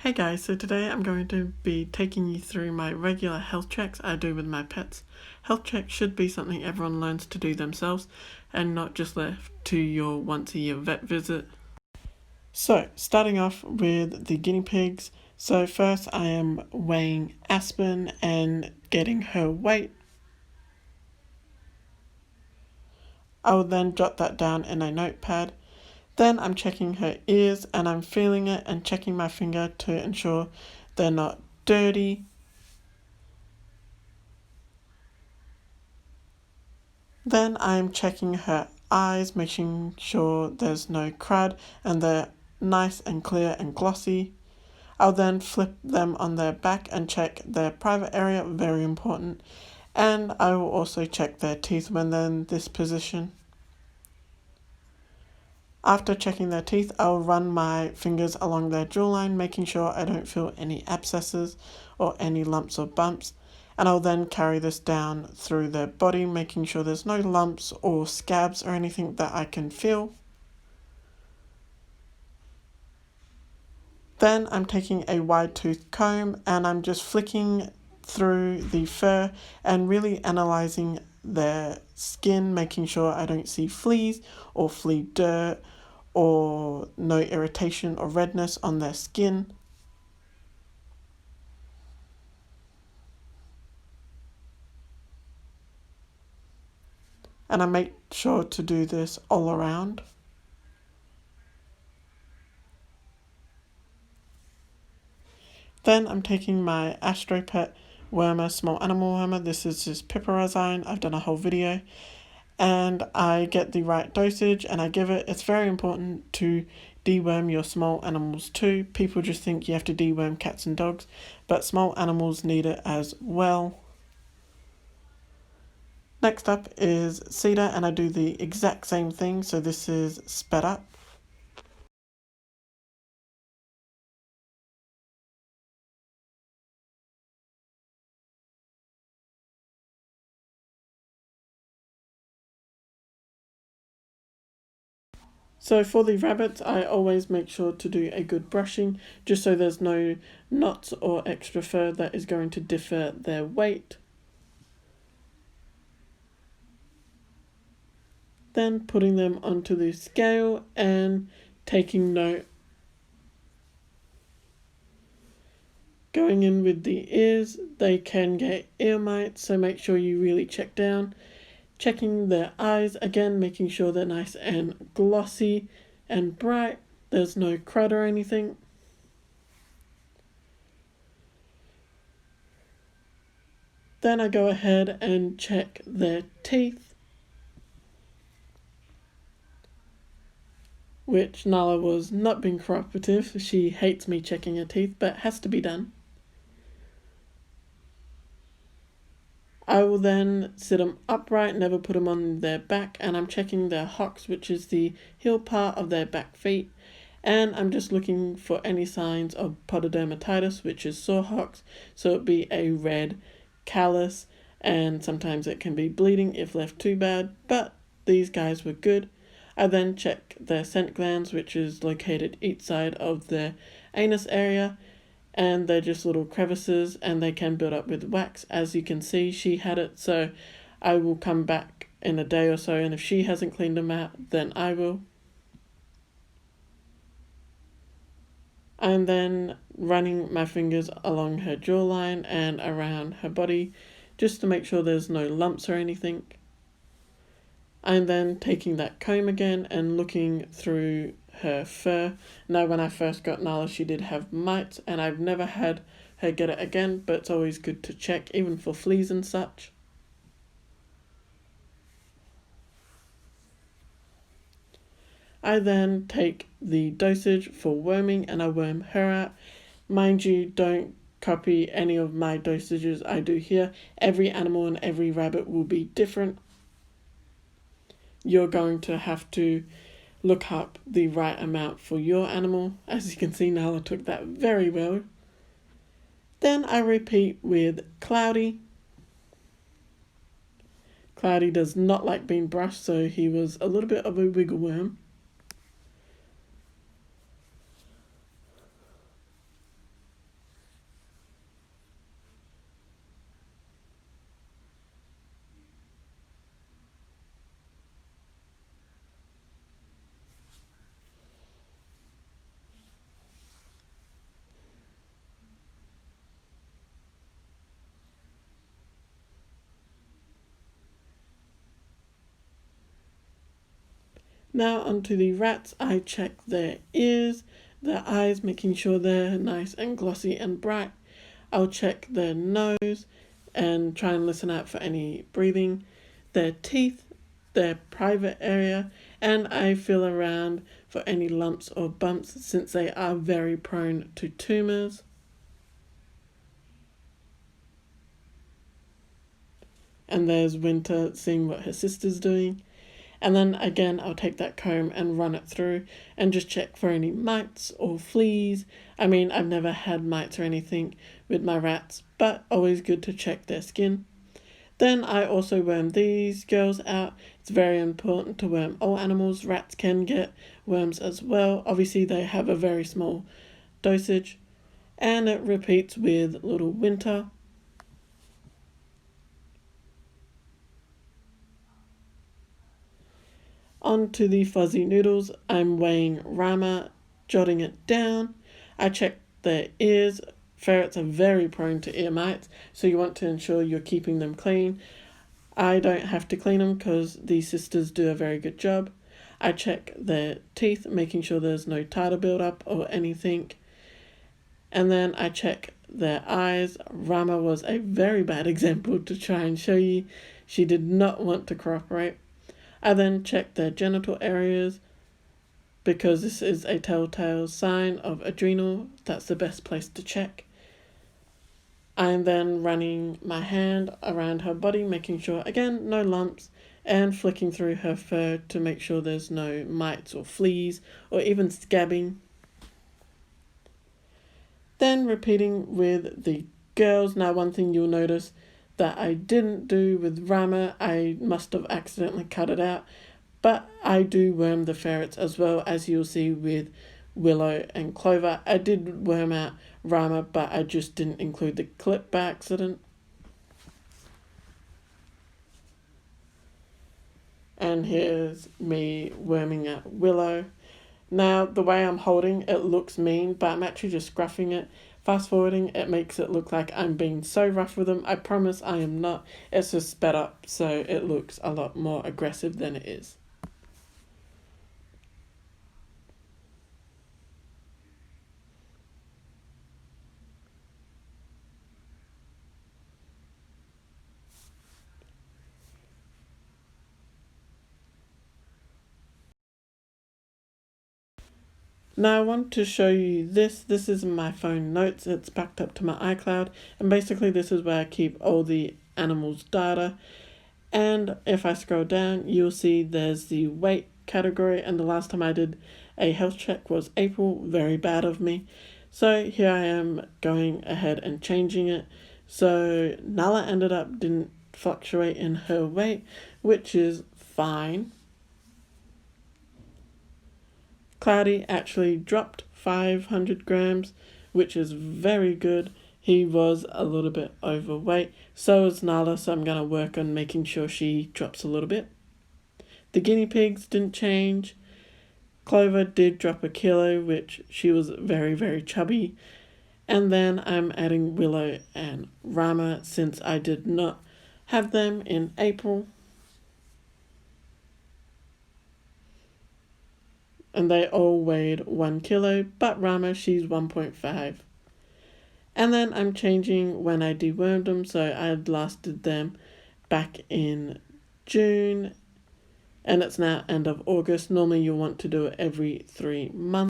Hey guys, so today I'm going to be taking you through my regular health checks I do with my pets. Health checks should be something everyone learns to do themselves and not just left to your once a year vet visit. So, starting off with the guinea pigs. So first I am weighing Aspen and getting her weight. I will then jot that down in a notepad. Then I'm checking her ears and I'm feeling it and checking my finger to ensure they're not dirty. Then I'm checking her eyes, making sure there's no crud and they're nice and clear and glossy. I'll then flip them on their back and check their private area, very important. And I will also check their teeth when they're in this position. After checking their teeth, I'll run my fingers along their jawline, making sure I don't feel any abscesses or any lumps or bumps. And I'll then carry this down through their body, making sure there's no lumps or scabs or anything that I can feel. Then I'm taking a wide tooth comb and I'm just flicking through the fur and really analysing their skin, making sure I don't see fleas or flea dirt or no irritation or redness on their skin. And I make sure to do this all around. Then I'm taking my AstroPet wormer, small animal wormer. This is just piperazine. I've done a whole video. And I get the right dosage and I give it. It's very important to deworm your small animals too. People just think you have to deworm cats and dogs, but small animals need it as well. Next up is cedar and I do the exact same thing, so this is sped up. So for the rabbits, I always make sure to do a good brushing, just so there's no knots or extra fur that is going to differ their weight. Then putting them onto the scale and taking note. Going in with the ears, they can get ear mites, so make sure you really check down. Checking their eyes, again making sure they're nice and glossy and bright. There's no crud or anything. Then I go ahead and check their teeth, which Nala was not being cooperative. She hates me checking her teeth, but it has to be done. I will then sit them upright, never put them on their back, and I'm checking their hocks, which is the heel part of their back feet. And I'm just looking for any signs of pododermatitis, which is sore hocks. So it'd be a red callus, and sometimes it can be bleeding if left too bad, but these guys were good. I then check their scent glands, which is located each side of their anus area, and they're just little crevices and they can build up with wax. As you can see, she had it, so I will come back in a day or so, and if she hasn't cleaned them out, then I will. I'm then running my fingers along her jawline and around her body just to make sure there's no lumps or anything. I'm then taking that comb again and looking through her fur. Now, when I first got Nala, she did have mites, and I've never had her get it again, but it's always good to check, even for fleas and such. I then take the dosage for worming and I worm her out. Mind you, don't copy any of my dosages I do here. Every animal and every rabbit will be different. You're going to have to look up the right amount for your animal. As you can see, Nala took that very well. Then I repeat with Cloudy. Cloudy does not like being brushed, so he was a little bit of a wiggle worm. Now onto the rats, I check their ears, their eyes, making sure they're nice and glossy and bright. I'll check their nose and try and listen out for any breathing, their teeth, their private area, and I feel around for any lumps or bumps since they are very prone to tumours. And there's Winter seeing what her sister's doing. And then again, I'll take that comb and run it through and just check for any mites or fleas. I mean, I've never had mites or anything with my rats, but always good to check their skin. Then I also worm these girls out. It's very important to worm all animals. Rats can get worms as well. Obviously, they have a very small dosage. And it repeats with little Winter. On to the fuzzy noodles. I'm weighing Rama, jotting it down. I check their ears. Ferrets are very prone to ear mites, so you want to ensure you're keeping them clean. I don't have to clean them because the sisters do a very good job. I check their teeth, making sure there's no tartar buildup or anything. And then I check their eyes. Rama was a very bad example to try and show you. She did not want to cooperate. I then check their genital areas because this is a telltale sign of adrenal. That's the best place to check. I'm then running my hand around her body, making sure, again, no lumps, and flicking through her fur to make sure there's no mites or fleas or even scabbing. Then repeating with the girls. Now, one thing you'll notice that I didn't do with Rama, I must have accidentally cut it out, but I do worm the ferrets as well, as you'll see with Willow and Clover. I did worm out Rama, but I just didn't include the clip by accident. And here's me worming out Willow. Now, the way I'm holding it looks mean, but I'm actually just scruffing it. Fast forwarding, it makes it look like I'm being so rough with them. I promise I am not. It's just sped up so it looks a lot more aggressive than it is. Now I want to show you this. This is my phone notes. It's backed up to my iCloud. And basically this is where I keep all the animals' data. And if I scroll down, you'll see there's the weight category. And the last time I did a health check was April. Very bad of me. So here I am going ahead and changing it. So Nala ended up didn't fluctuate in her weight, which is fine. Cloudy actually dropped 500 grams, which is very good. He was a little bit overweight. So is Nala, so I'm going to work on making sure she drops a little bit. The guinea pigs didn't change. Clover did drop a kilo, which she was very, very chubby. And then I'm adding Willow and Rama since I did not have them in April. And they all weighed 1 kilo, but Rama, she's 1.5. And then I'm changing when I dewormed them, so I had last did them back in June, and it's now end of August. Normally you want to do it every 3 months.